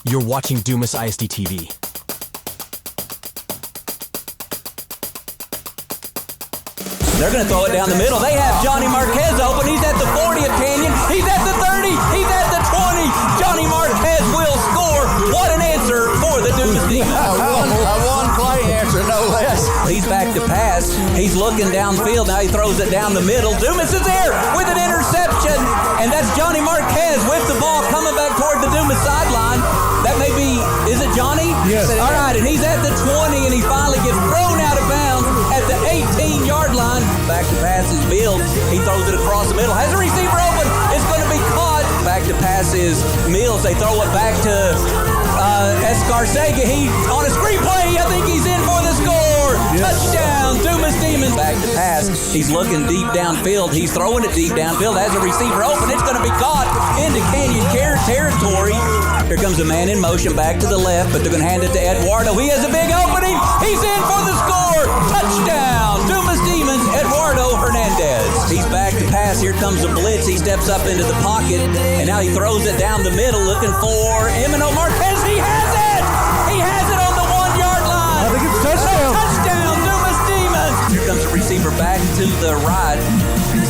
You're watching Dumas ISD TV. They're going to throw it down the middle. They have Johnny Marquez open. He's at the 40 of Canyon. He's at the 30. He's at the 20. Johnny Marquez will score. What an answer for the Dumas Demons. A one-play answer, no less. He's back to pass. He's looking downfield. Now he throws it down the middle. Dumas is there with an interception. And that's Johnny Marquez with the ball coming back toward the Dumas sideline. That may be, is it Johnny? Yes. All right, and he's at the 20, and he finally gets thrown out of bounds at the 18-yard line. Back to pass is Mills. He throws it across the middle. Has a receiver open. It's going to be caught. Back to pass is Mills. They throw it back to Escarcega. He on a screen play. I think he's in for the score. Yes. Touchdown, Dumas Demons. Back to pass. He's looking deep downfield. He's throwing it deep downfield. Has a receiver open. It's going to be caught into Canyon territory. Here comes a man in motion back to the left, but they're going to hand it to Eduardo. He has a big opening. He's in for the score. Touchdown, Dumas Demons, Eduardo Hernandez. He's back to pass. Here comes a blitz. He steps up into the pocket, and now he throws it down the middle looking for Emino Marquez. He has it! He has it on the 1-yard line. I think it's touchdown. Touchdown, Dumas Demons. Here comes the receiver back to the right.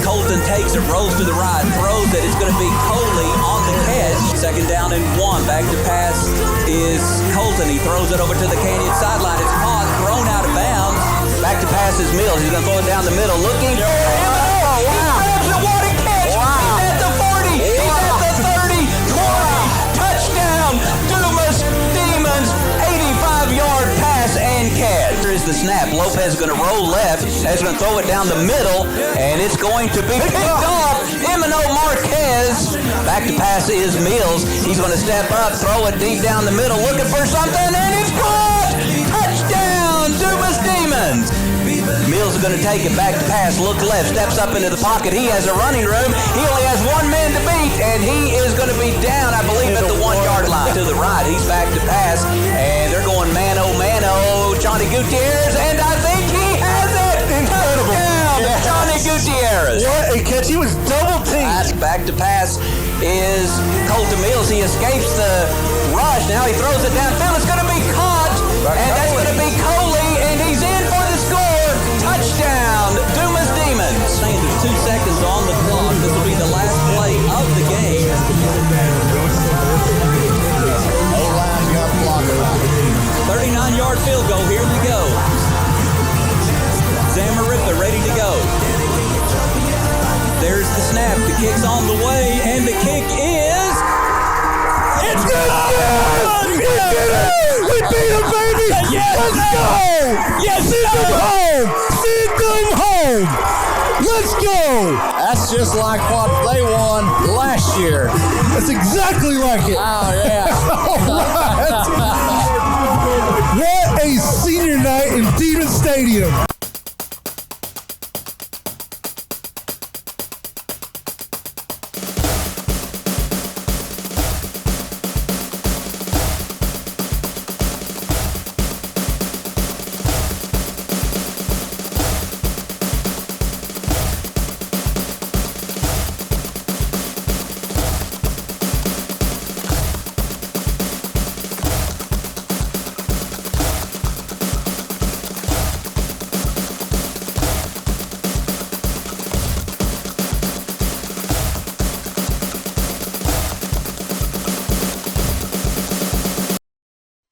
Colton takes it, rolls to the right, throws it. It's going to be Coley on the catch. Second down and 1. Back to pass is Colton. He throws it over to the Canyon sideline. It's caught, thrown out of bounds. Back to pass is Mills. He's going to throw it down the middle. Looking for Emino. He grabs it. What a catch. He's at the 40. He's at the 30. 20. Touchdown. Dumas Demons. 85-yard pass and catch. Here's the snap. Lopez is going to roll left. He's going to throw it down the middle, and it's going to be picked off. Emino Marquez. Back to pass is Mills. He's going to step up, throw it deep down the middle, looking for something, and it's caught! Touchdown, Dumas Demons. Mills is going to take it back to pass, look left, steps up into the pocket. He has a running room. He only has one man to beat, and he is going to be down, I believe, at the 1-yard line. To the right, he's back to pass, and they're going mano. Johnny Gutierrez, and I think he has it. Incredible. Touchdown, Johnny Gutierrez. What a catch. He was double teamed. Back to pass is Colton Mills. He escapes the rush. Now he throws it downfield. It's going to be caught, and that's going to be Coley, and he's in for the score. Touchdown, Dumas Demons. Saying there's 2 seconds on the clock. This will be the last play of the game. O-line got blocked out. 39-yard field goal. Here we go. Zamarippa ready to go. There's the snap. The kick's on the way, and the kick is... It's good! We did it! We beat him, baby! Yes, Let's go! Yes, Send them home! Let's go! That's just like what they won last year. That's exactly like it. Oh, yeah. What a senior night in Demon Stadium.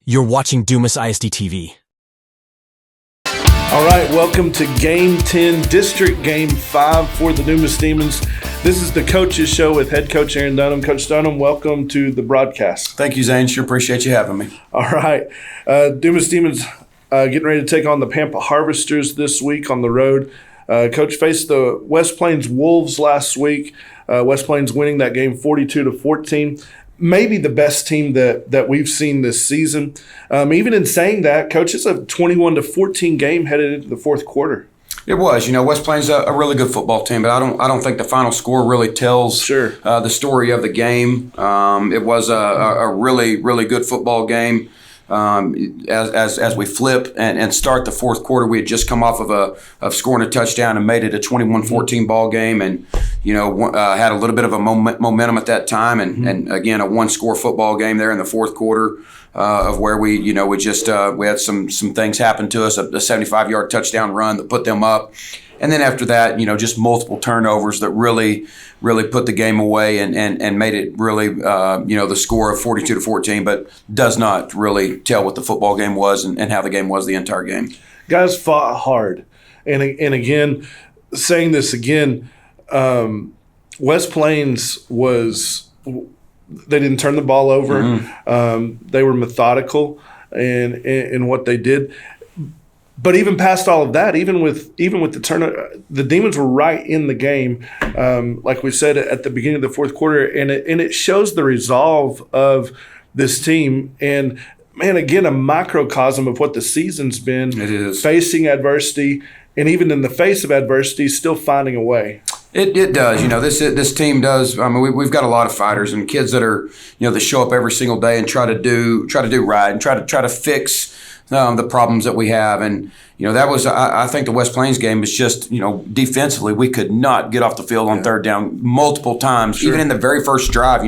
You're watching Dumas ISD TV. All right, welcome to Game 10, District Game 5 for the Dumas Demons. This is the Coaches Show with head coach Aaron Dunnam. Coach Dunnam, welcome to the broadcast. Thank you, Zane. Sure appreciate you having me. All right, Dumas Demons getting ready to take on the Pampa Harvesters this week on the road. Coach faced the West Plains Wolves last week. West Plains winning that game 42-14. Maybe the best team that we've seen this season. Even in saying that, Coach, it's a 21-14 game headed into the fourth quarter. It was. West Plains a really good football team, but I don't think the final score really tells the story of the game. It was a really, really good football game. As we flip and start the fourth quarter, we had just come off of scoring a touchdown and made it a 21-14 ball game. And had a little bit of a momentum at that time, and again, a one-score football game there in the fourth quarter of where we had some things happen to us, a 75-yard touchdown run that put them up. And then after that, just multiple turnovers that really put the game away and made it really, the score of 42-14, but does not really tell what the football game was and how the game was the entire game. Guys fought hard. And again, saying this again, West Plains they didn't turn the ball over. Mm-hmm. They were methodical in what they did. But even past all of that, even with the turnover, the Demons were right in the game, like we said at the beginning of the fourth quarter, and it shows the resolve of this team. And man, again, a microcosm of what the season's been. It is facing adversity, and even in the face of adversity, still finding a way. It does. This team does. I mean, we've got a lot of fighters and kids that are that show up every single day and try to do right and try to fix the problems that we have. And that was, I think the West Plains game is just, defensively, we could not get off the field on third down multiple times. Sure. Even in the very first drive,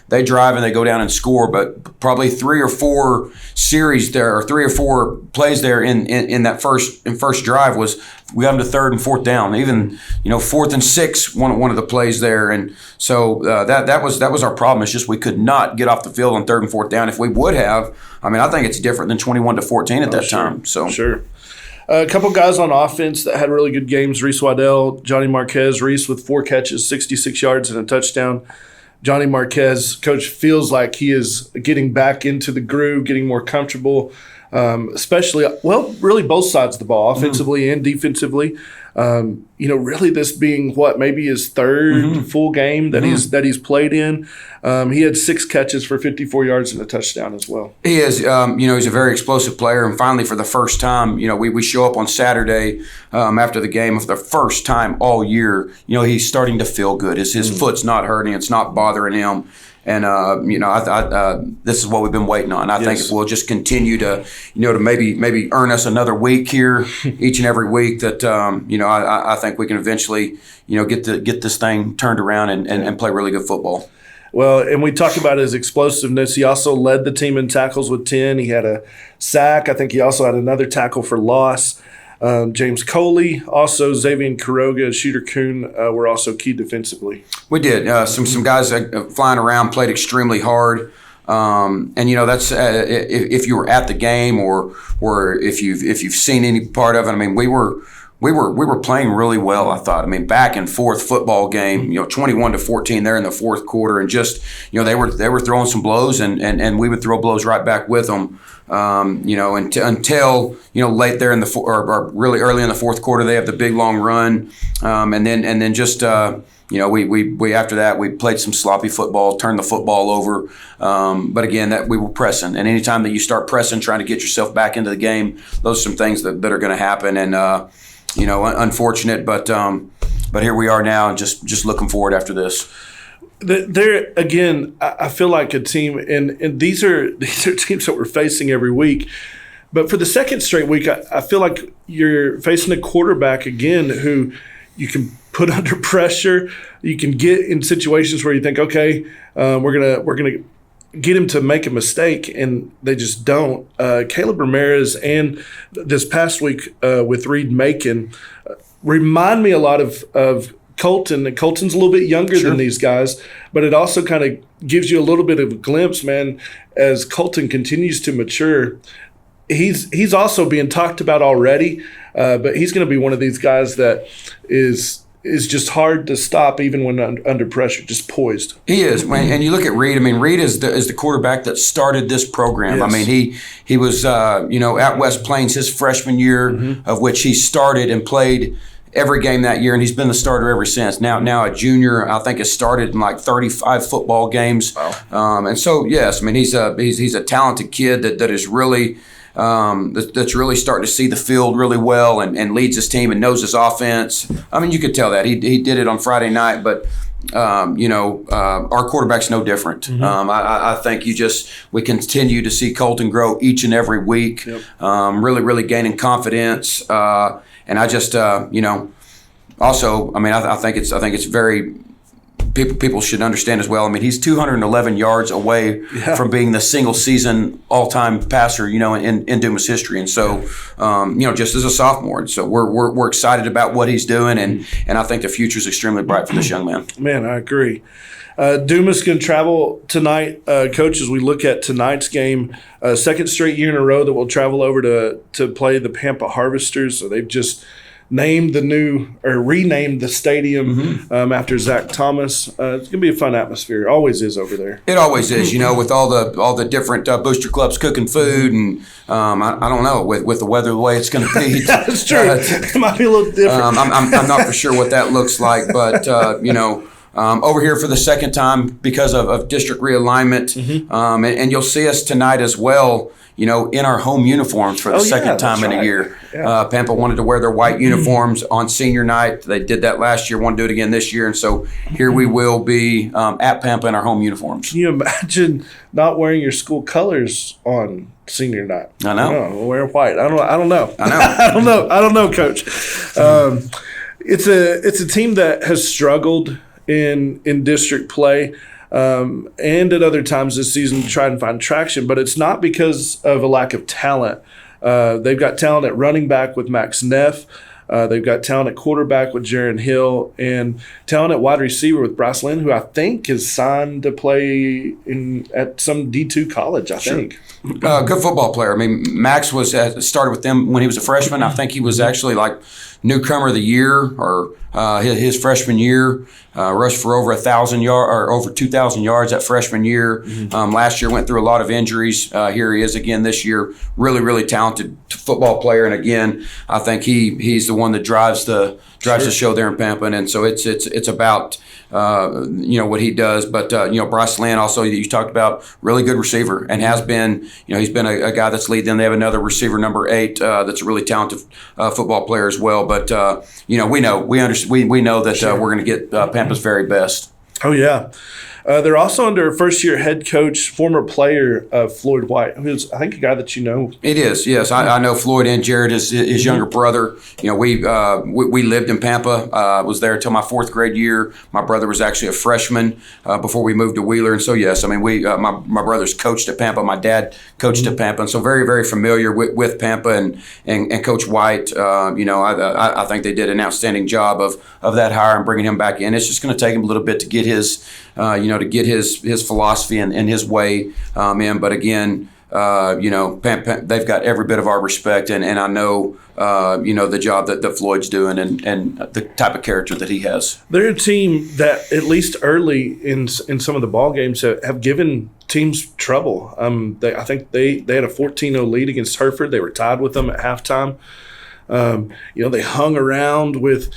they drive and they go down and score, but probably 3 or 4 series there, or 3 or 4 plays there in that first drive was we got them to third and fourth down. Even fourth and 6, one of the plays there, and so that was our problem. It's just we could not get off the field on third and fourth down. If we would have, I think it's different than 21-14 at that time. So sure. A couple guys on offense that had really good games: Reese Waddell, Johnny Marquez. Reese with 4 catches, 66 yards, and a touchdown. Johnny Marquez, coach feels like he is getting back into the groove, getting more comfortable, especially, really both sides of the ball, offensively and defensively. Really this being maybe his third full game that he's played in. He had 6 catches for 54 yards and a touchdown as well. He is, he's a very explosive player. And finally, for the first time, we show up on Saturday after the game for the first time all year. He's starting to feel good. His foot's not hurting. It's not bothering him. And this is what we've been waiting on. I think if we'll just continue to maybe earn us another week here, each and every week, that I think we can eventually get this thing turned around and play really good football. Well, and we talked about his explosiveness. He also led the team in tackles with 10. He had a sack. I think he also had another tackle for loss. James Coley, also Xavier Quiroga, Shooter Kuhn were also key defensively. We did. Some guys flying around played extremely hard. And that's if you were at the game or if you've seen any part of it. We were playing really well, I thought. Back and forth football game, 21-14 there in the fourth quarter, and just they were throwing some blows and we would throw blows right back with them. Until late there in the or really early in the fourth quarter, they have the big long run, and then just we after that we played some sloppy football, turned the football over, but again that we were pressing, and anytime that you start pressing, trying to get yourself back into the game, those are some things that are going to happen, and unfortunate, but here we are now, and just looking forward after this. There again, I feel like a team, and these are teams that we're facing every week. But for the second straight week, I feel like you're facing a quarterback again who you can put under pressure. You can get in situations where you think, okay, we're gonna get him to make a mistake, and they just don't. Caleb Ramirez and this past week with Reed Macon remind me a lot of Colton. And Colton's a little bit younger than these guys, but it also kind of gives you a little bit of a glimpse, man, as Colton continues to mature. He's also being talked about already, but he's going to be one of these guys that is just hard to stop even when under pressure, just poised. He is. And you look at Reed. Reed is the quarterback that started this program. Yes. He was at West Plains his freshman year, of which he started and played every game that year, and he's been the starter ever since. Now a junior, I think, has started in like 35 football games. Wow. And so yes, he's a talented kid that is really that's really starting to see the field really well and leads his team and knows his offense. You could tell that he did it on Friday night, but our quarterback's no different. I think we continue to see Colton grow each and every week. Yep. Really gaining confidence. And I just, also, I think it's very people should understand as well. I mean, he's 211 yards away from being the single season all-time passer, in Dumas history. And so, just as a sophomore. And so we're excited about what he's doing, and I think the future is extremely bright for this young man. Man, I agree. Dumas can travel tonight, Coach, as we look at tonight's game. Second straight year in a row that we'll travel over to play the Pampa Harvesters. So they've just renamed the stadium after Zach Thomas. It's going to be a fun atmosphere. It always is over there. It always is, with all the different booster clubs cooking food, and I don't know with the weather the way it's going to be. That's true. It might be a little different. I'm not for sure what that looks like, but over here for the second time because of district realignment, and you'll see us tonight as well. In our home uniforms for the second time in a year. Yeah. Pampa wanted to wear their white uniforms on senior night. They did that last year, want to do it again this year. And so here we will be at Pampa in our home uniforms. Can you imagine not wearing your school colors on senior night? I know. We'll wear white. I don't know. I don't know, Coach. It's a team that has struggled in district play. And at other times this season to try and find traction, but it's not because of a lack of talent. They've got talent at running back with Max Neff. They've got talent at quarterback with Jaron Hill, and talent at wide receiver with Bryce Lynn, who I think is signed to play at some D2 college, I think. Good football player. I mean, Max started with them when he was a freshman. I think he was actually like newcomer of the year or his freshman year. Rushed for over 1,000 yards or over 2,000 yards that freshman year. Last year went through a lot of injuries. Here he is again this year. Really, really talented football player. And again, I think he's the one that drives the show there in Pampa. And so it's about what he does. But Bryce Lynn also you talked about, really good receiver and has been. He's been a guy that's leading them. They have another receiver, number 8, that's a really talented football player as well. But we know that we're going to get Pampa's very best. Oh yeah. They're also under first-year head coach, former player Floyd White, who's I think a guy that you know. It is, yes. I know Floyd and Jared, his younger brother. We lived in Pampa. I was there until my 4th grade year. My brother was actually a freshman before we moved to Wheeler, and so yes, I mean my brothers coached at Pampa. My dad coached at Pampa, and so very, very familiar with Pampa and Coach White. I think they did an outstanding job of that hire and bringing him back in. It's just going to take him a little bit to get his his philosophy and his way in. But again, they've got every bit of our respect, and I know, the job that Floyd's doing and the type of character that he has. They're a team that, at least early in some of the ball games, have given teams trouble. I think they had a 14-0 lead against Hereford. They were tied with them at halftime. They hung around with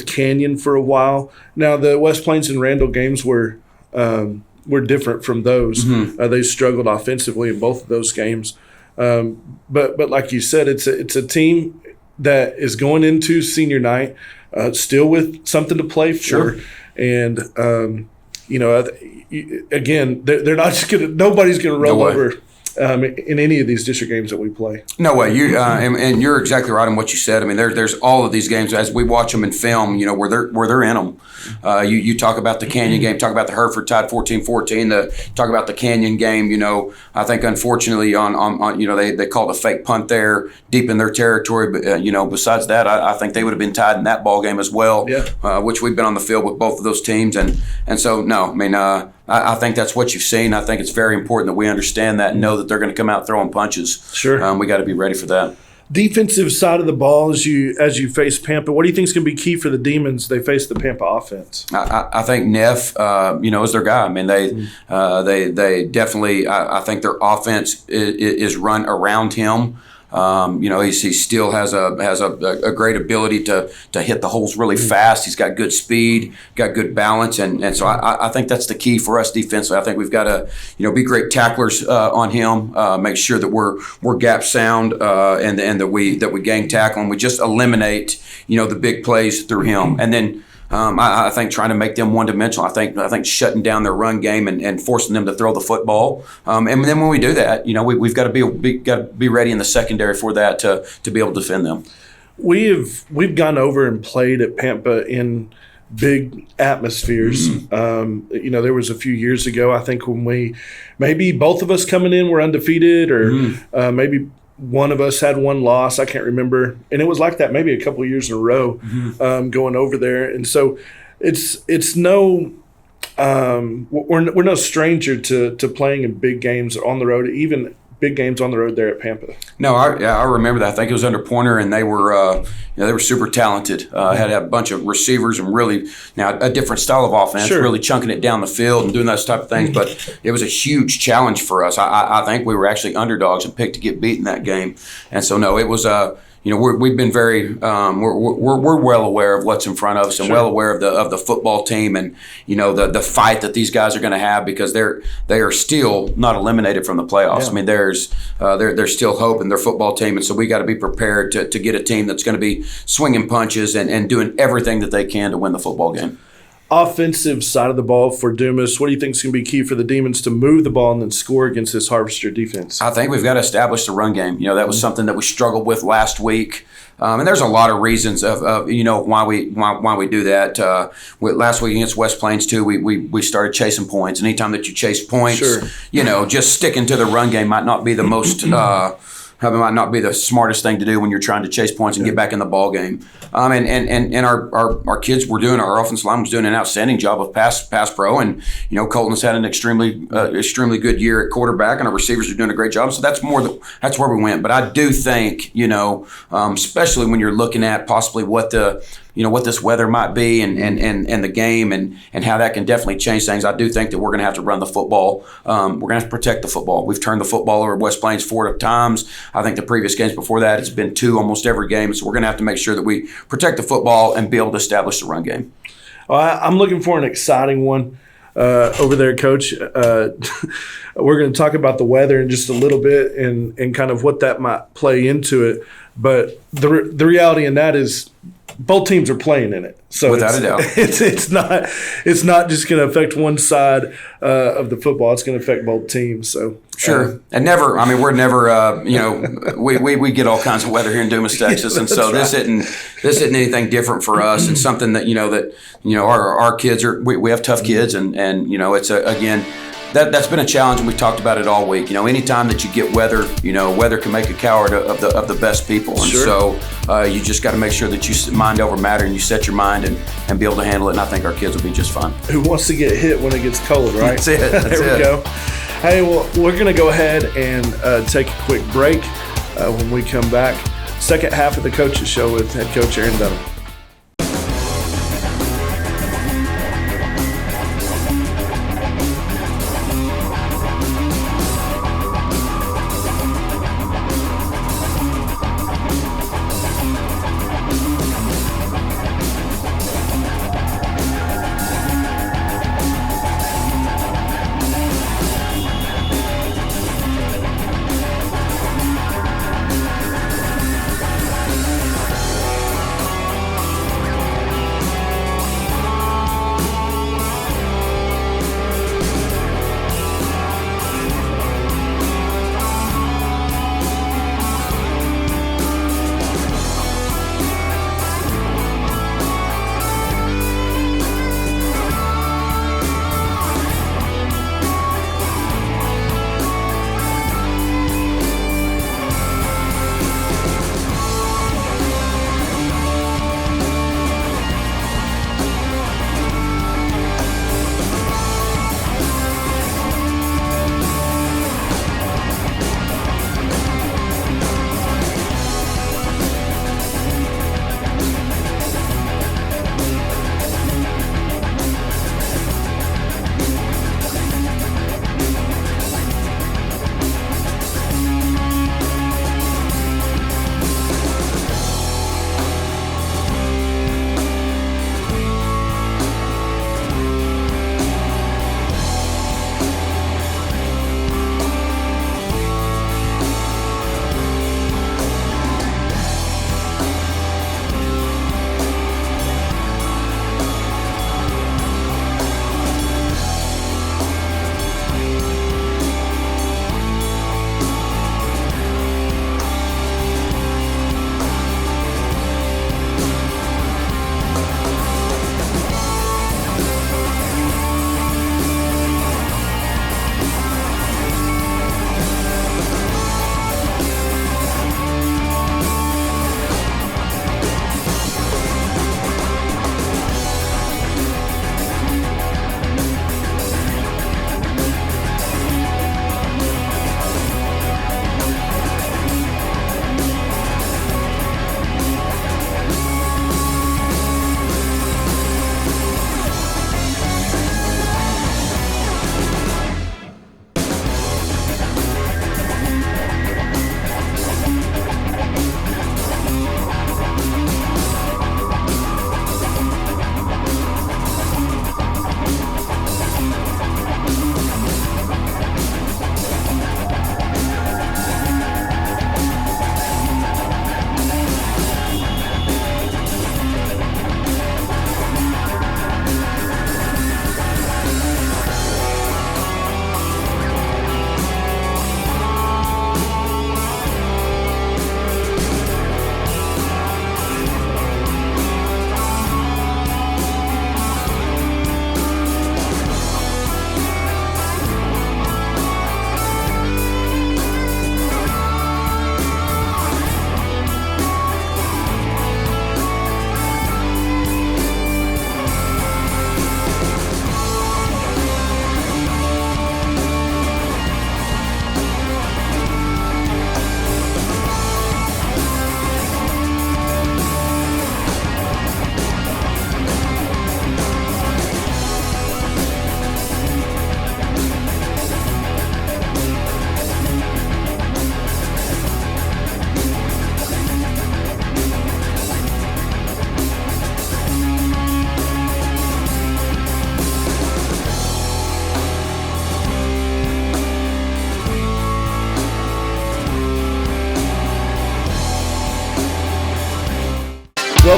Canyon for a while. Now the West Plains and Randall games were different from those. They struggled offensively in both of those games. But like you said, it's a team that is going into senior night still with something to play for. Sure. And again, they're not just nobody's gonna roll over in any of these district games that we play. No way. And you're exactly right on what you said. I mean, there's all of these games as we watch them in film, where they're in them. You talk about the Canyon game, talk about the Hereford tied 14-14, talk about the Canyon game. I think unfortunately they called a fake punt there deep in their territory. But besides that, I think they would have been tied in that ball game as well. Yeah. Which we've been on the field with both of those teams, and so no, I mean. I think that's what you've seen. I think it's very important that we understand that and know that they're going to come out throwing punches. Sure. We got to be ready for that. Defensive side of the ball as you face Pampa, what do you think is going to be key for the Demons? They face the Pampa offense. I think Neff, is their guy. I mean, they definitely. I think their offense is run around him. He still has a great ability to hit the holes really fast. He's got good speed, got good balance, and so I think that's the key for us defensively. I think we've got to be great tacklers on him, make sure that we're gap sound and that we gang tackle and we just eliminate the big plays through him, and then. I think trying to make them one-dimensional. I think shutting down their run game and forcing them to throw the football. And then when we do that, we've got to be ready in the secondary for that to be able to defend them. We've gone over and played at Pampa in big atmospheres. There was a few years ago, I think, when maybe both of us coming in were undefeated, or maybe one of us had one loss. I can't remember. And it was like that maybe a couple of years in a row going over there. And so it's no we're no stranger to playing in big games on the road, even big games on the road there at Pampa. No, I remember that. I think it was under Pointer, and they were they were super talented. Had a bunch of receivers and really a different style of offense, really chunking it down the field and doing those type of things. But it was a huge challenge for us. I think we were actually underdogs and picked to get beat in that game. And so no, it was we've been very we're well aware of what's in front of us and well aware of the football team and the fight that these guys are going to have, because they are still not eliminated from the playoffs. I mean, there's still hope in their football team, and so we got to be prepared to get a team that's going to be swinging punches and doing everything that they can to win the football game. Offensive side of the ball for Dumas, what do you think is going to be key for the Demons to move the ball and then score against this Harvester defense? I think we've got to establish the run game. That was something that we struggled with last week. And there's a lot of reasons of why we do that. Last week against West Plains too, we started chasing points. And anytime that you chase points, just sticking to the run game might not be the most might not be the smartest thing to do when you're trying to chase points and get back in the ball game. And our kids were doing, our offensive line was doing an outstanding job of pass pro, and Colton has had an extremely good year at quarterback, and our receivers are doing a great job. So that's where we went. But I do think especially when you're looking at possibly what this weather might be and the game and how that can definitely change things. I do think that we're going to have to run the football. We're going to have to protect the football. We've turned the football over at West Plains 4 times. I think the previous games before that, it's been 2 almost every game. So we're going to have to make sure that we protect the football and be able to establish the run game. I'm looking for an exciting one over there, Coach. We're going to talk about the weather in just a little bit and kind of what that might play into it. But the reality in that is both teams are playing in it, so without a doubt, it's not just going to affect one side of the football. It's going to affect both teams. So sure, and never. I mean, we're never. We get all kinds of weather here in Dumas, Texas, and so this isn't anything different for us. And something that our kids are. We have tough kids, and it's again. That's been a challenge, and we've talked about it all week. Anytime that you get weather, weather can make a coward of the best people. And so you just got to make sure that you mind over matter and you set your mind and be able to handle it. And I think our kids will be just fine. Who wants to get hit when it gets cold, right? That's it. There we go. Hey, well, we're going to go ahead and take a quick break. When we come back, second half of the Coaches Show with head coach Aaron Dunnam.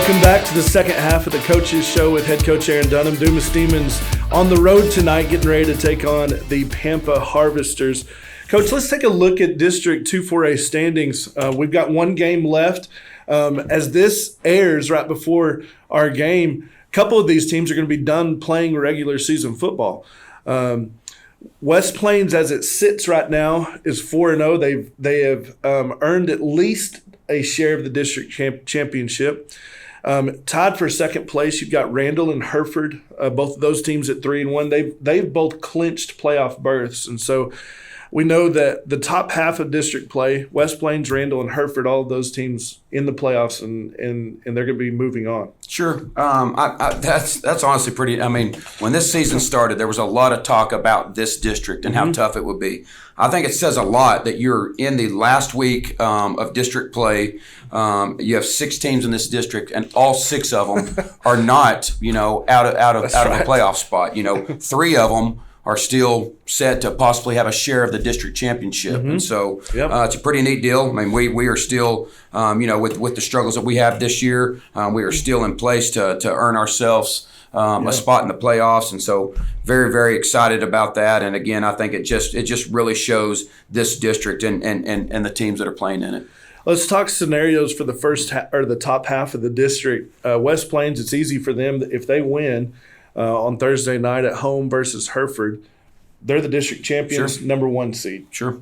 Welcome back to the second half of the Coaches Show with head coach Aaron Dunnam. Dumas Demons on the road tonight, getting ready to take on the Pampa Harvesters. Coach, let's take a look at District 2-4A standings. We've got one game left. As this airs right before our game, a couple of these teams are going to be done playing regular season football. West Plains, as it sits right now, is 4-0. They have earned at least a share of the district championship. Tied for second place, you've got Randall and Hereford, both of those teams at 3-1. They've both clinched playoff berths, and so we know that the top half of district play, West Plains, Randall, and Hereford, all of those teams in the playoffs, and they're going to be moving on. Sure. That's honestly pretty. I mean, when this season started, there was a lot of talk about this district and how tough it would be. I think it says a lot that you're in the last week of district play. You have 6 teams in this district, and all 6 of them are not, out of a playoff spot. 3 of them are still set to possibly have a share of the district championship. And so it's a pretty neat deal. I mean, we are still, with the struggles that we have this year, we are still in place to earn ourselves a spot in the playoffs. And so very, very excited about that. And again, I think it just really shows this district and the teams that are playing in it. Let's talk scenarios for the the top half of the district. West Plains, it's easy for them if they win on Thursday night at home versus Hereford. They're the district champions, number 1 seed. Sure.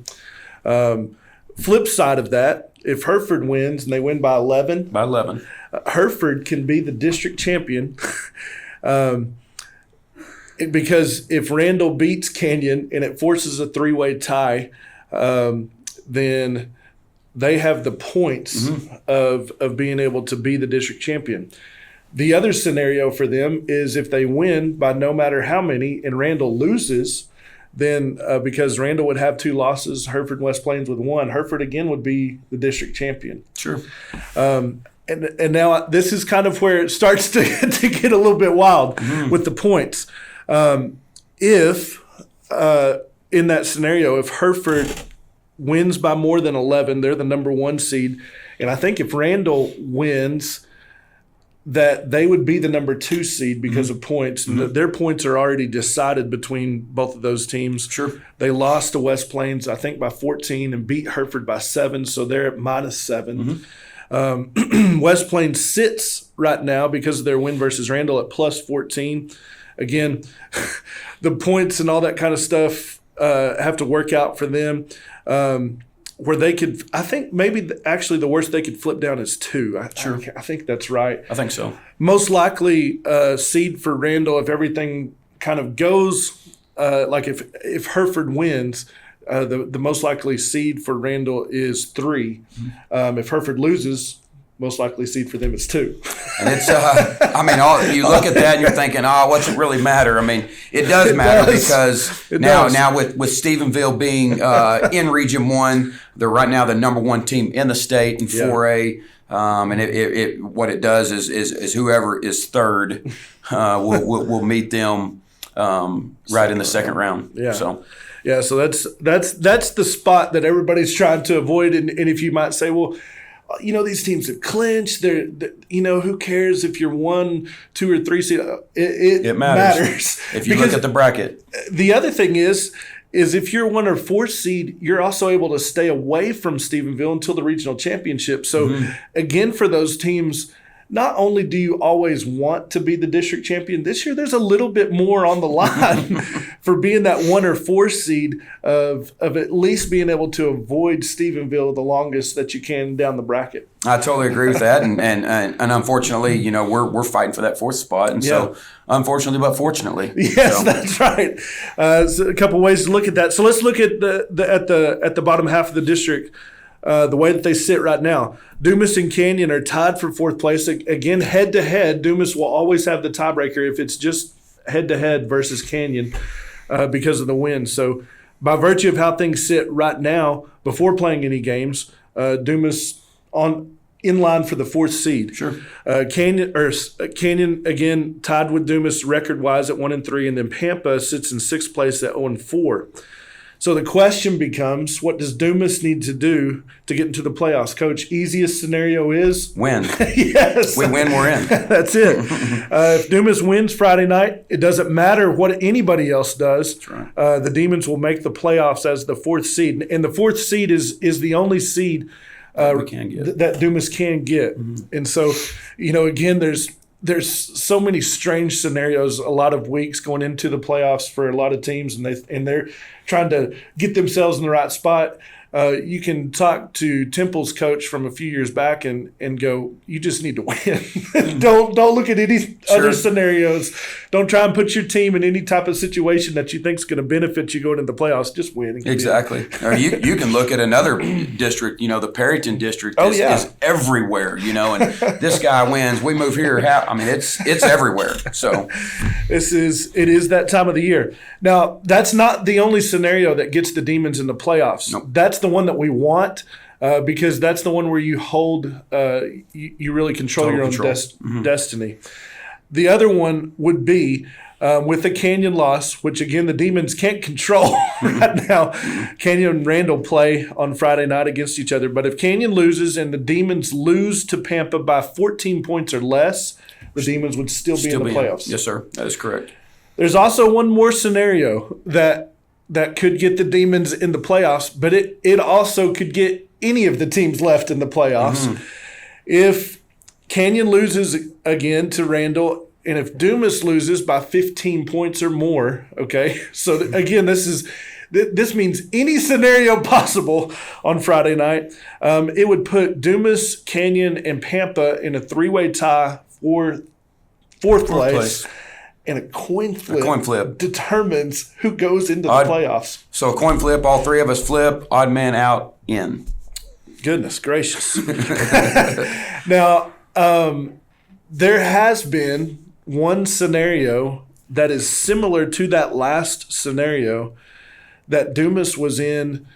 Flip side of that, if Hereford wins and they win by 11, Hereford can be the district champion because if Randall beats Canyon and it forces a 3-way tie, then they have the points of being able to be the district champion. The other scenario for them is if they win by no matter how many and Randall loses, then because Randall would have 2 losses, Hereford and West Plains with 1, Hereford again would be the district champion. Sure. And now this is kind of where it starts to get a little bit wild with the points. If in that scenario, if Hereford wins by more than 11, they're the number 1 seed. And I think if Randall wins, that they would be the number 2 seed because of points. Their points are already decided between both of those teams. Sure. They lost to West Plains, I think, by 14 and beat Hereford by 7, so they're at -7. West Plains sits right now because of their win versus Randall at +14. Again, the points and all that kind of stuff have to work out for them. Where they could, I think maybe actually the worst they could flip down is 2. I think that's right. I think so. Most likely seed for Randall, if everything kind of goes, like if Hereford wins, the most likely seed for Randall is 3. If Hereford loses, most likely seed for them is 2. And it's, you look at that and you're thinking, what's it really matter? I mean, it does matter because now with Stephenville being in Region 1, they're right now the number 1 team in the state in 4A. And what it does is whoever is third will meet them right in the second round. Yeah. So that's the spot that everybody's trying to avoid. And if you might say, well, these teams have clinched. They're who cares if you're 1, 2, or 3 seed? It matters. If you look at the bracket. The other thing is if you're 1 or 4 seed, you're also able to stay away from Stephenville until the regional championship. So again, for those teams, not only do you always want to be the district champion, this year there's a little bit more on the line for being that 1 or 4 seed of at least being able to avoid Stephenville the longest that you can down the bracket. I totally agree with that, and unfortunately, we're fighting for that 4th spot, and so unfortunately, but fortunately, yes, that's right. So a couple ways to look at that. So let's look at the bottom half of the district. The way that they sit right now. Dumas and Canyon are tied for 4th place. Again, head-to-head, Dumas will always have the tiebreaker if it's just head-to-head versus Canyon because of the win. So by virtue of how things sit right now, before playing any games, Dumas in line for the 4th seed. Sure. Canyon, again, tied with Dumas record-wise at 1-3, and then Pampa sits in 6th place at 0-4. So the question becomes, what does Dumas need to do to get into the playoffs? Coach, easiest scenario is? Win. Yes. We win, we're in. That's it. If Dumas wins Friday night, it doesn't matter what anybody else does. That's right. The Demons will make the playoffs as the 4th seed. And the 4th seed is the only seed we can get. that Dumas can get. And so, again, there's so many strange scenarios a lot of weeks going into the playoffs for a lot of teams, and they're trying to get themselves in the right spot. You can talk to Temple's coach from a few years back and go, you just need to win. Don't look at any other scenarios. Don't try and put your team in any type of situation that you think is going to benefit you going into the playoffs. Just win. Exactly. Or you can look at another district, the Perryton district is everywhere, and this guy wins, we move here. It's everywhere. So it is that time of the year. Now, that's not the only scenario that gets the Demons in the playoffs. Nope. That's the one that we want because that's the one where you hold, you really control your own destiny. The other one would be with the Canyon loss, which again the Demons can't control right now. Canyon and Randall play on Friday night against each other. But if Canyon loses and the Demons lose to Pampa by 14 points or less, the Demons would still be in the playoffs. Yes, sir. That is correct. There's also one more scenario that could get the Demons in the playoffs, but it also could get any of the teams left in the playoffs. If Canyon loses again to Randall, and if Dumas loses by 15 points or more, okay? So again, this means any scenario possible on Friday night. It would put Dumas, Canyon, and Pampa in a 3-way tie for fourth place. And a coin flip determines who goes into the playoffs. So a coin flip, all three of us flip, odd man out, in. Goodness gracious. Now, there has been one scenario that is similar to that last scenario that Dumas was in,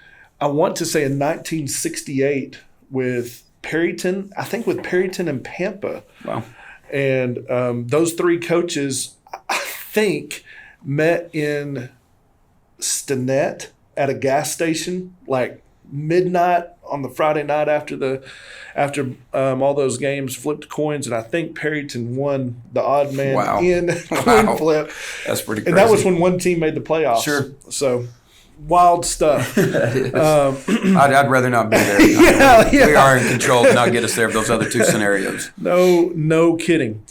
I want to say in 1968 with Perryton, I think with Perryton and Pampa. Wow. And those three coaches, I think, met in Stinnett at a gas station, like midnight on the Friday night after all those games, flipped coins, and I think Perryton won the odd man in coin flip. That's pretty crazy. And that was when one team made the playoffs. Sure. So wild stuff. I'd rather not be there. We are in control to not get us there of those other two scenarios. No kidding.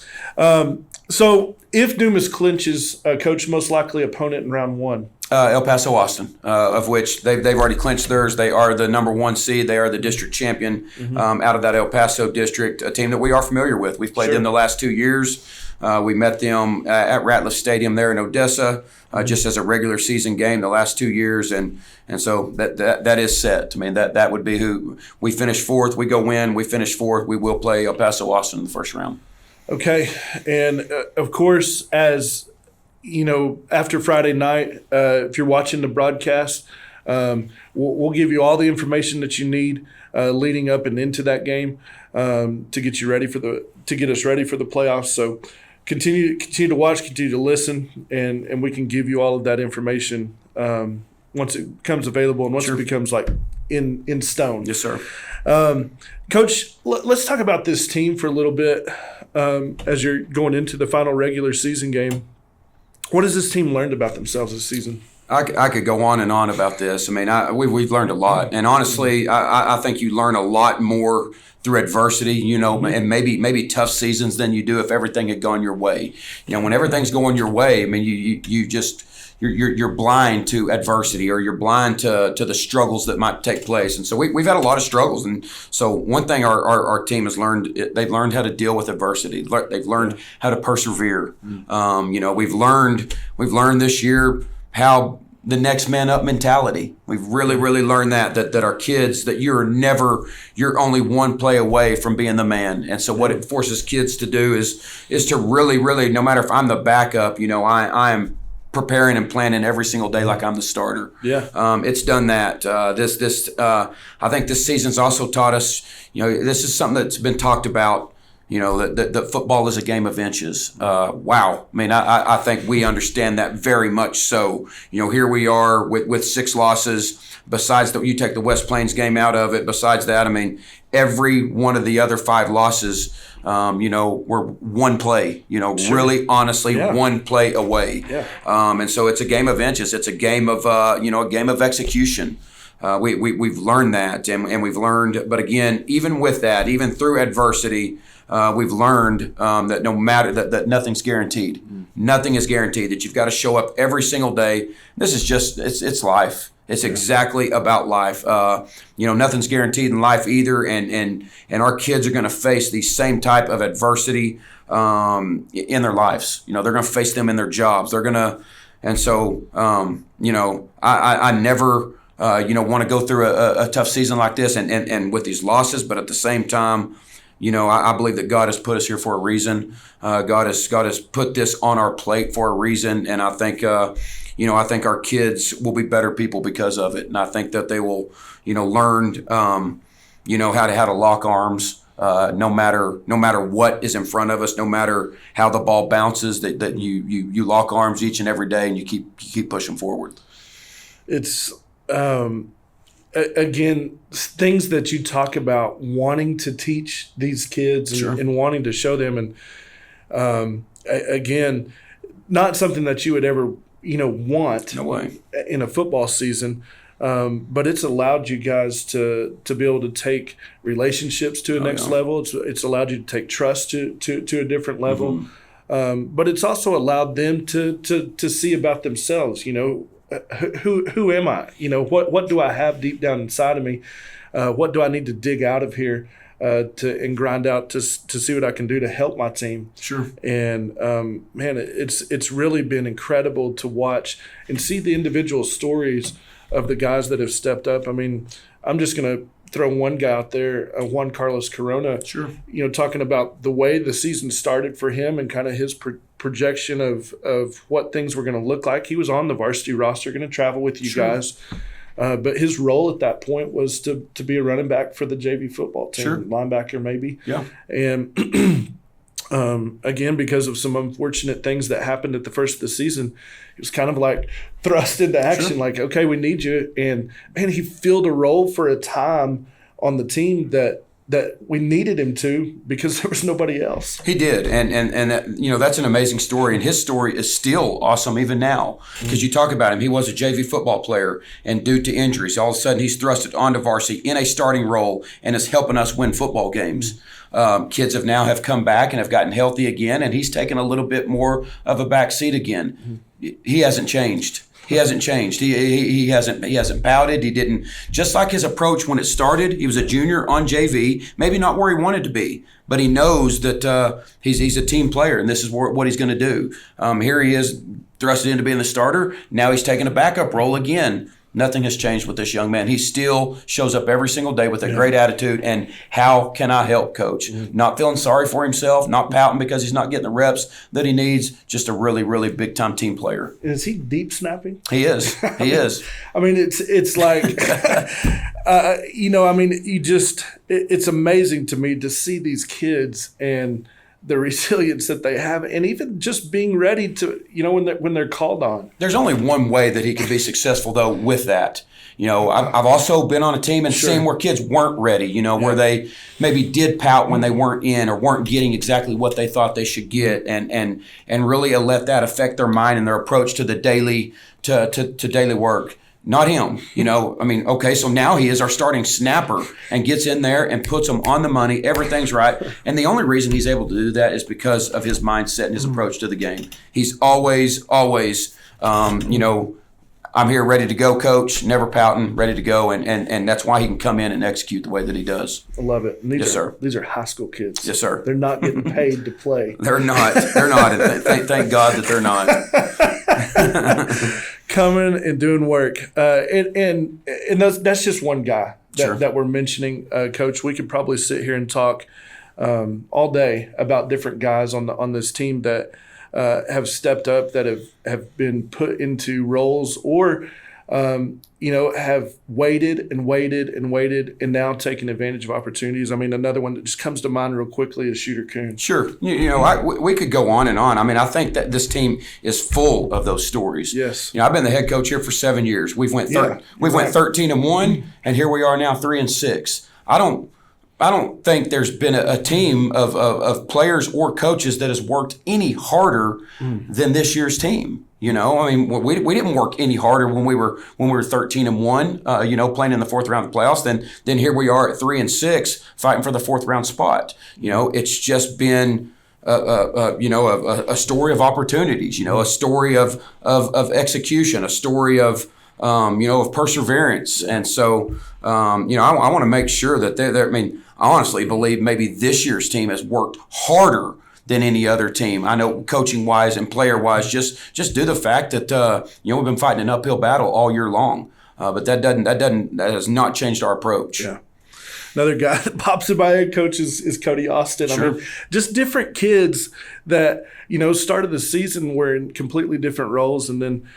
So if Dumas clinches, coach, most likely opponent in round one? El Paso Austin, of which they've already clinched theirs. They are the number 1 seed. They are the district champion out of that El Paso district, a team that we are familiar with. We've played them the last 2 years. We met them at Ratliff Stadium there in Odessa, just as a regular season game the last 2 years, and so that is set. I mean, that would be who we finish 4th. We go win. We finish 4th. We will play El Paso Austin in the first round. Okay, and of course, as you know, after Friday night, if you're watching the broadcast, we'll give you all the information that you need leading up and into that game to get you ready to get us ready for the playoffs. So continue to watch, continue to listen, and we can give you all of that information once it becomes available and once it becomes like in stone. Yes, sir. Coach, let's talk about this team for a little bit as you're going into the final regular season game. What has this team learned about themselves this season? I could go on and on about this. I mean, we've learned a lot, and honestly, I think you learn a lot more through adversity, and maybe tough seasons than you do if everything had gone your way. When everything's going your way, I mean, you're blind to adversity, or you're blind to the struggles that might take place. And so we've had a lot of struggles. And so one thing our team has learned, they've learned how to deal with adversity. They've learned how to persevere. We've learned this year how the next man up mentality. We've really, really learned that our kids, that you're only one play away from being the man. And so what it forces kids to do is to really, really, no matter if I'm the backup, I am preparing and planning every single day like I'm the starter. Yeah. It's done that. I think this season's also taught us, this is something that's been talked about that football is a game of inches. Wow. I mean, I think we understand that very much so. Here we are with 6 losses. Besides that, you take the West Plains game out of it. Besides that, I mean, every one of the other 5 losses, were one play, Sure. really honestly, Yeah. one play away. Yeah. And so it's a game of inches. It's a game of, a game of execution. We've learned that, and we've learned, but again, even with that, even through adversity, we've learned that no matter that nothing's guaranteed. Nothing is guaranteed. That you've got to show up every single day. This is just it's life. It's exactly about life. Nothing's guaranteed in life either, and our kids are going to face the same type of adversity in their lives. They're going to face them in their jobs. They're going to, and so I never. Want to go through a tough season like this and with these losses, but at the same time, I believe that God has put us here for a reason. God has put this on our plate for a reason, and I think our kids will be better people because of it, and I think that they will learn how to lock arms. No matter what is in front of us, no matter how the ball bounces, that you lock arms each and every day, and you keep pushing forward. It's again, things that you talk about wanting to teach these kids and, Sure. and wanting to show them, and again, not something that you would ever want No way. in a football season. But it's allowed you guys to be able to take relationships to a next level. It's allowed you to take trust to a different level. But it's also allowed them to see about themselves. Who am I? What do I have deep down inside of me? What do I need to dig out of here and grind out to see what I can do to help my team? Sure. And man, it's really been incredible to watch and see the individual stories of the guys that have stepped up. I mean, I'm just going to throw one guy out there, Juan Carlos Corona. Sure. Talking about the way the season started for him and kind of his projection of what things were going to look like. He was on the varsity roster, going to travel with you Sure. guys. But his role at that point was to be a running back for the JV football team, Sure. linebacker maybe. Yeah. And again, because of some unfortunate things that happened at the first of the season, he was kind of like thrust into action, Sure. like, okay, we need you. And man, he filled a role for a time on the team that we needed him to because there was nobody else. He did, and that's an amazing story, and his story is still awesome even now because you talk about him. He was a JV football player, and due to injuries, all of a sudden he's thrusted onto varsity in a starting role and is helping us win football games. Kids have come back and have gotten healthy again, and he's taken a little bit more of a back seat again. He hasn't changed. He hasn't changed. He hasn't pouted. He didn't, just like his approach when it started. He was a junior on JV, maybe not where he wanted to be, but he knows that he's a team player and this is what he's going to do. Here he is, thrusted into being the starter. Now he's taking a backup role again. Nothing has changed with this young man. He still shows up every single day with a great attitude. And how can I help, Coach? Not feeling sorry for himself, not pouting because he's not getting the reps that he needs. Just a really, really big-time team player. Is he deep snapping? He is. He is. I mean, it's like, it's amazing to me to see these kids and the resilience that they have, and even just being ready to, when they're called on. There's only one way that he can be successful, though, with that. I've also been on a team and seen where kids weren't ready, where they maybe did pout when they weren't in or weren't getting exactly what they thought they should get, and really let that affect their mind and their approach to the daily daily work. Not him, okay, so now he is our starting snapper and gets in there and puts them on the money. Everything's right. And the only reason he's able to do that is because of his mindset and his approach to the game. He's always, I'm here ready to go, Coach, never pouting, ready to go. And that's why he can come in and execute the way that he does. I love it. And Yes, sir. These are high school kids. Yes, sir. They're not getting paid to play. They're not. And thank God that they're not. Coming and doing work, and that's just one guy Sure. that we're mentioning, Coach. We could probably sit here and talk all day about different guys on this team that have stepped up, that have been put into roles or have waited and waited and waited and now taken advantage of opportunities. I mean, another one that just comes to mind real quickly is Shooter Coon. Sure. We could go on and on. I mean, I think that this team is full of those stories. Yes. I've been the head coach here for 7 years. We've went 13-1, and here we are now 3-6. I don't think there's been a team of players or coaches that has worked any harder than this year's team. I mean, we didn't work any harder when we were 13-1. Playing in the fourth round of the playoffs. Then here we are at 3-6, fighting for the fourth round spot. It's just been a story of opportunities. A story of execution, a story of perseverance. And so, I want to make sure that they're. I mean, I honestly believe maybe this year's team has worked harder than any other team. I know coaching wise and player wise, just due to the fact that we've been fighting an uphill battle all year long. But that has not changed our approach. Yeah. Another guy that pops in my head, coach, is Cody Austin. Sure. I mean, just different kids that started the season were in completely different roles, and then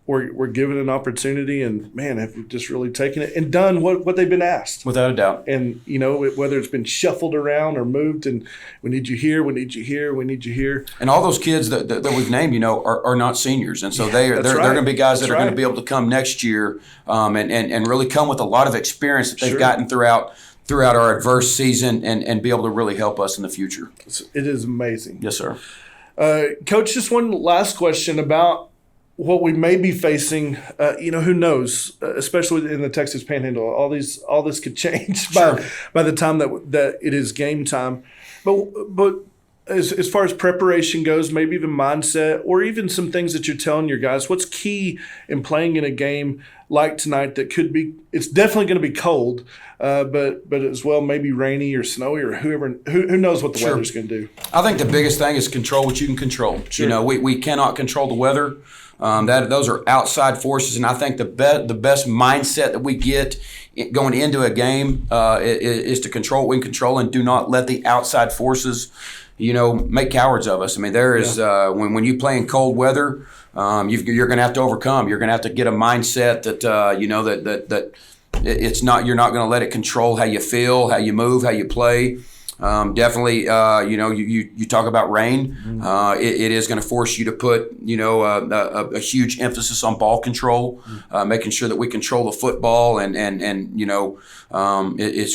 were given an opportunity, and man, have just really taken it and done what they've been asked. Without a doubt. And whether it's been shuffled around or moved, and we need you here, we need you here, we need you here. And all those kids that we've named, are not seniors, and so they're going to be guys that are going to be able to come next year, and really come with a lot of experience that they've gotten throughout our adverse season, and be able to really help us in the future. It is amazing. Yes, sir. Coach, just one last question about what we may be facing. Who knows? Especially in the Texas Panhandle, all this could change by the time that it is game time. But as far as preparation goes, maybe even mindset, or even some things that you're telling your guys, what's key in playing in a game like tonight that could be? It's definitely going to be cold, but as well maybe rainy or snowy or who knows what the weather's going to do. I think the biggest thing is control what you can control. Sure. We cannot control the weather. Those are outside forces, and I think the best mindset that we get going into a game is to control what we can control, and do not let the outside forces, make cowards of us. I mean, there is when you play in cold weather, you're going to have to overcome. You're going to have to get a mindset that that it's not. You're not going to let it control how you feel, how you move, how you play. Definitely, you talk about rain. It is going to force you to put, a huge emphasis on ball control, making sure that we control the football, and it's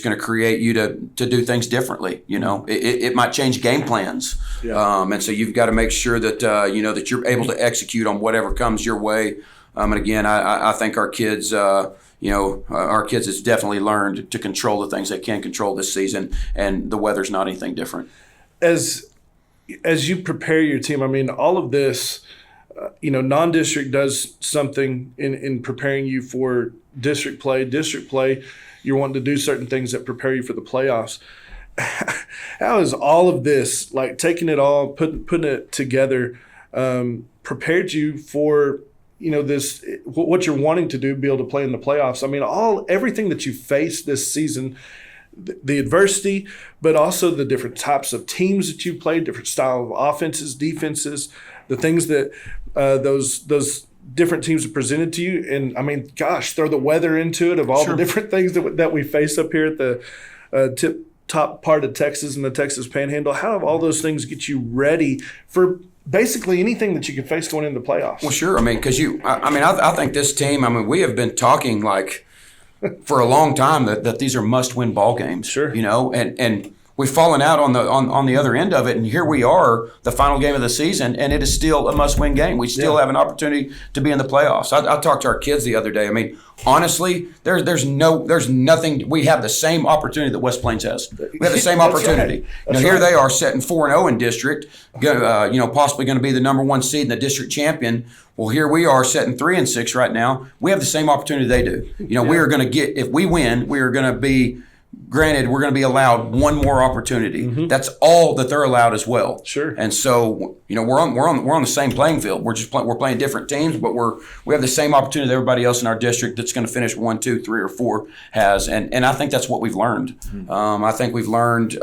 going to create you to do things differently. It might change game plans, and so you've got to make sure that that you're able to execute on whatever comes your way. And again, I think our kids. Our kids has definitely learned to control the things they can control this season, and the weather's not anything different. As you prepare your team, I mean, all of this, non-district does something in preparing you for district play. District play, you're wanting to do certain things that prepare you for the playoffs. How is all of this, like taking it all, putting it together, prepared you for this, what you're wanting to do, be able to play in the playoffs? I mean, everything that you faced this season, the adversity, but also the different types of teams that you played, different style of offenses, defenses, the things that those different teams have presented to you. And I mean, gosh, throw the weather into it, of all the different things that we face up here at the top part of Texas and the Texas Panhandle. How have all those things get you ready for basically anything that you can face going into the playoffs? Well, sure. I mean, because I think this team, we have been talking for a long time that these are must-win ball games. Sure. And we've fallen out on the other end of it, and here we are, the final game of the season, and it is still a must-win game. We still have an opportunity to be in the playoffs. I talked to our kids the other day. I mean, honestly, there's nothing. We have the same opportunity that West Plains has. We have the same opportunity. Right. Here they are, setting 4-0 in district, possibly going to be the number one seed and the district champion. Well, here we are, setting 3-6 right now. We have the same opportunity they do. We are going to get, if we win, we are going to be. Granted, we're going to be allowed one more opportunity. Mm-hmm. That's all that they're allowed as well. Sure. And so, we're on the same playing field. We're playing different teams, but we have the same opportunity that everybody else in our district that's going to finish 1, 2, 3, or 4 has. And I think that's what we've learned. Mm-hmm. I think we've learned,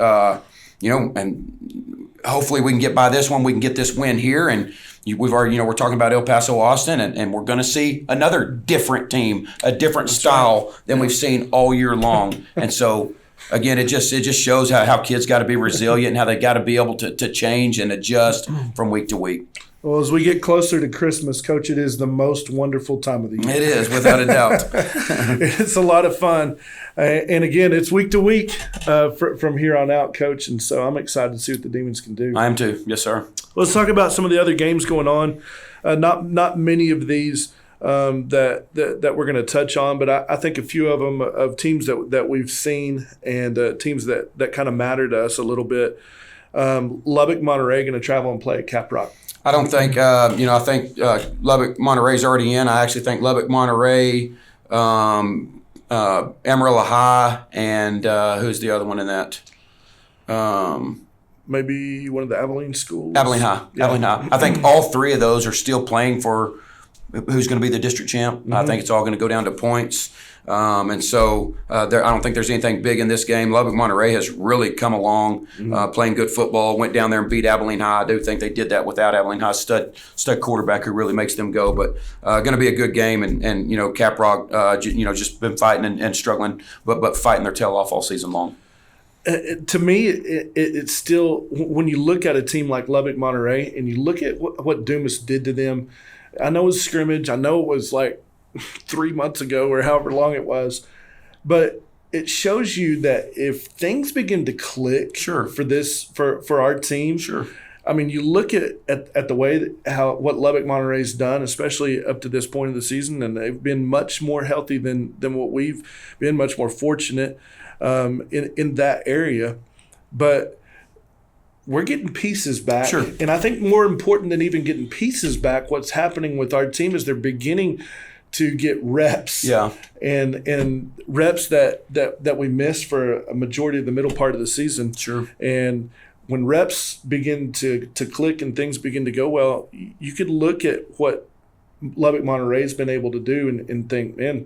and hopefully we can get by this one. We can get this win here, and we've already, we're talking about El Paso, Austin, and we're going to see another different team, a different style than we've seen all year long. And so, again, it just shows how kids got to be resilient and how they got to be able to change and adjust from week to week. Well, as we get closer to Christmas, Coach, it is the most wonderful time of the year. It is, without a doubt. It's a lot of fun. And again, it's week to week from here on out, Coach. And so I'm excited to see what the Demons can do. I am too. Yes, sir. Let's talk about some of the other games going on. Not many of these that we're going to touch on, but I think a few of them of teams that we've seen and teams that kind of matter to us a little bit. Lubbock, Monterey going to travel and play at Cap Rock. I don't think, I think Lubbock, Monterey's already in. I actually think Lubbock, Monterey, Amarillo High, and who's the other one in that? Maybe one of the Abilene schools. Abilene High. Yeah. Abilene High. I think all three of those are still playing for who's going to be the district champ. Mm-hmm. I think it's all going to go down to points. And so I don't think there's anything big in this game. Lubbock Monterey has really come along, playing good football, went down there and beat Abilene High. I do think they did that without Abilene High's stud quarterback who really makes them go. But going to be a good game. And Cap Rock, just been fighting and struggling, but fighting their tail off all season long. To me, it's still, when you look at a team like Lubbock Monterey and you look at what Dumas did to them, I know it was scrimmage. I know it was like 3 months ago or however long it was, but it shows you that if things begin to click for our team, I mean, you look at the way what Lubbock Monterey's done, especially up to this point of the season, and they've been much more healthy than what we've been, much more fortunate in that area. But we're getting pieces back. Sure. And I think more important than even getting pieces back, what's happening with our team is they're beginning to get reps. Yeah. And reps that we missed for a majority of the middle part of the season. Sure. And when reps begin to click and things begin to go well, you could look at what Lubbock Monterey's been able to do and think, man,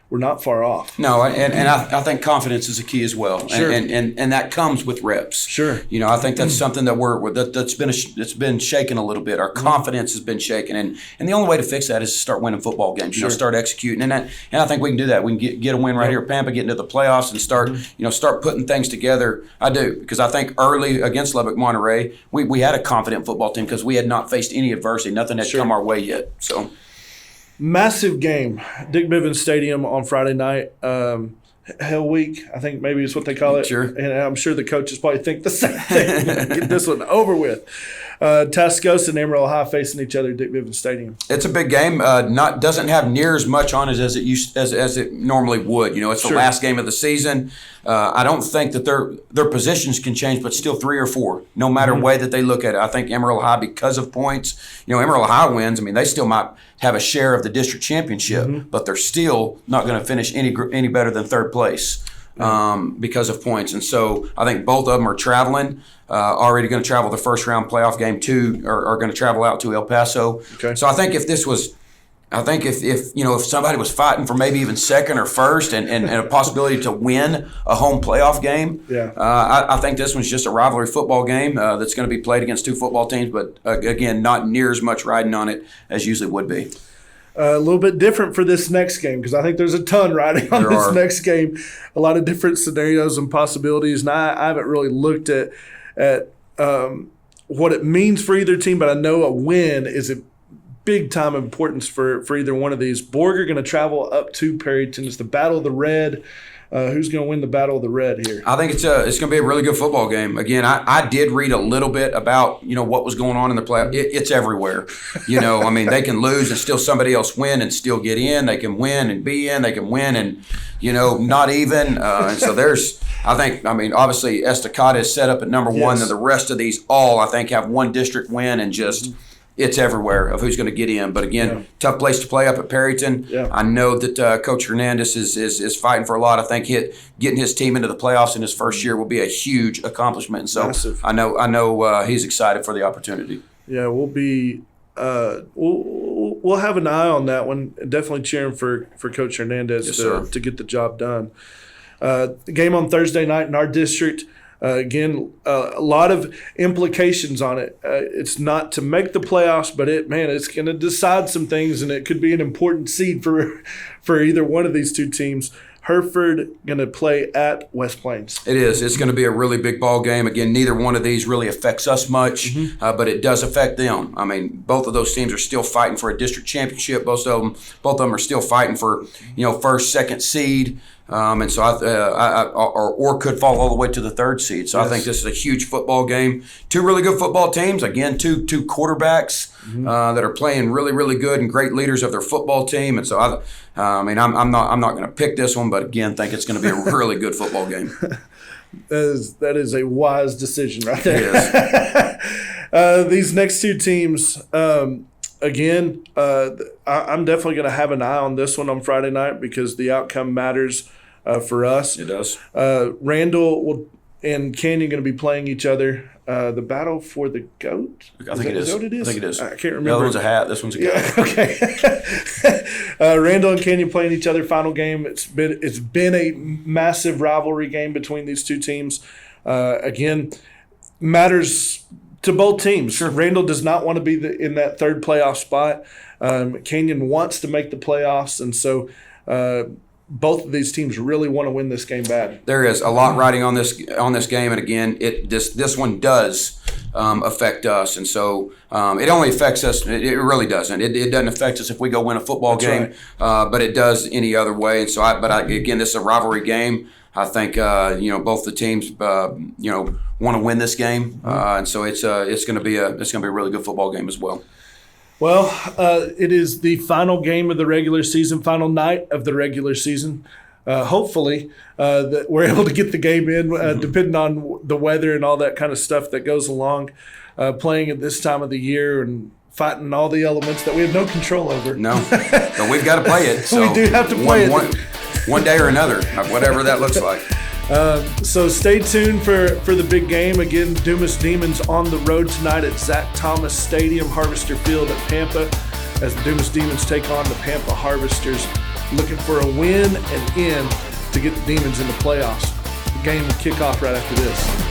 we're not far off. No, and I think confidence is a key as well. Sure. And that comes with reps. Sure. I think that's something that's been shaken a little bit. Our confidence has been shaken, and the only way to fix that is to start winning football games. Start executing, and I think we can do that. We can get a win right here at Pampa, get into the playoffs, and start putting things together. I do, because I think early against Lubbock Monterey, we had a confident football team because we had not faced any adversity. Nothing had come our way yet. So. Massive game, Dick Bivens Stadium on Friday night. Hell Week, I think maybe is what they call it. Sure. And I'm sure the coaches probably think the same thing. Get this one over with. Tascosa and Amarillo High facing each other at Dick Bivens Stadium. It's a big game. Doesn't have near as much on it as it normally would. It's the last game of the season. I don't think that their positions can change, but still 3 or 4, no matter way that they look at it. I think Amarillo High, because of points, Amarillo High wins. I mean, they still might have a share of the district championship, but they're still not going to finish any better than third place because of points. And so I think both of them are traveling. Already going to travel the first round playoff game. 2 are going to travel out to El Paso. Okay. So I think if somebody was fighting for maybe even second or first and a possibility to win a home playoff game, I think this one's just a rivalry football game that's going to be played against 2 football teams, but again, not near as much riding on it as usually would be. A little bit different for this next game because I think there's a ton riding on this next game. A lot of different scenarios and possibilities, and I haven't really looked at what it means for either team, but I know a win is a big-time importance for either one of these. Borger going to travel up to Perryton. It's the Battle of the Red. Who's going to win the Battle of the Red here? I think it's going to be a really good football game. Again, I did read a little bit about what was going on in the playoff. It's everywhere. I mean, they can lose and still somebody else win and still get in. They can win and be in. They can win and not even. And so obviously Estacada is set up at number 1, and the rest of these all I think have one district win and just. It's everywhere of who's going to get in. But again, tough place to play up at Perryton. Yeah. I know that Coach Hernandez is fighting for a lot. I think getting his team into the playoffs in his first year will be a huge accomplishment. And so massive. I know he's excited for the opportunity. Yeah, we'll be we'll have an eye on that one. Definitely cheering for Coach Hernandez to get the job done. The game on Thursday night in our district. Again, a lot of implications on it. It's not to make the playoffs, but it's going to decide some things, and it could be an important seed for either one of these two teams. Hereford going to play at West Plains. It is. It's going to be a really big ball game. Again, neither one of these really affects us much, but it does affect them. I mean, both of those teams are still fighting for a district championship. Both of them are still fighting for first, second seed. And so or could fall all the way to the third seed. So yes. I think this is a huge football game. Two really good football teams. Again, two quarterbacks that are playing really, really good and great leaders of their football team. And so I'm not going to pick this one, but again, think it's going to be a really good football game. That is a wise decision right there. These next two teams. Again, I'm definitely going to have an eye on this one on Friday night because the outcome matters for us. It does. Randall and Canyon going to be playing each other. The battle for the goat? I think it is. What it is? I think it is. I can't remember. The other one's a hat. This one's a goat. Yeah, okay. Randall and Canyon playing each other. Final game. It's been a massive rivalry game between these two teams. Again, matters to both teams. Sure. Randall does not want to be in that third playoff spot. Canyon wants to make the playoffs, and so both of these teams really want to win this game bad. There is a lot riding on this game, and again, this one does affect us, and so it only affects us. It really doesn't. It doesn't affect us if we go win a football game, right. But it does any other way. And so, again, this is a rivalry game. I think both the teams want to win this game, and so it's going to be a really good football game as well. Well, it is the final game of the regular season, final night of the regular season. Hopefully, that we're able to get the game in, depending on the weather and all that kind of stuff that goes along. Playing at this time of the year and fighting all the elements that we have no control over. No, but we've got to play it. So we do have to play it. One day or another, whatever that looks like. So stay tuned for the big game. Again, Dumas Demons on the road tonight at Zach Thomas Stadium, Harvester Field at Pampa, as the Dumas Demons take on the Pampa Harvesters, looking for a win and in to get the Demons in the playoffs. The game will kick off right after this.